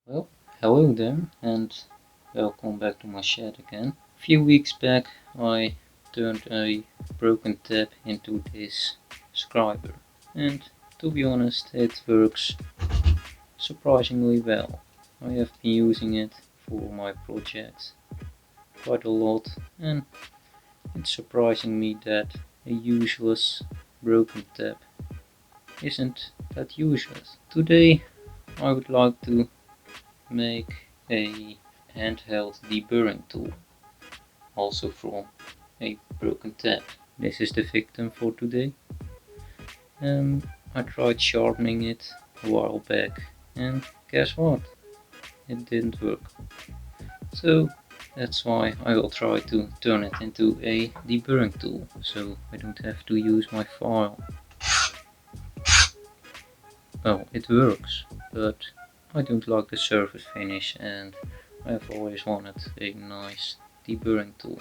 Well, hello there, and welcome back to my shed again. A few weeks back, I turned a broken tap into this scriber, and to be honest, it works surprisingly well. I have been using it for my projects quite a lot, and it's surprising me that a useless broken tap isn't that useless. Today, I would like to make a handheld deburring tool, also from a broken tap. This is the victim for today. I tried sharpening it a while back, and guess what? It didn't work. So that's why I will try to turn it into a deburring tool, so I don't have to use my file. Well, it works, but I don't like the surface finish, and I've always wanted a nice deburring tool.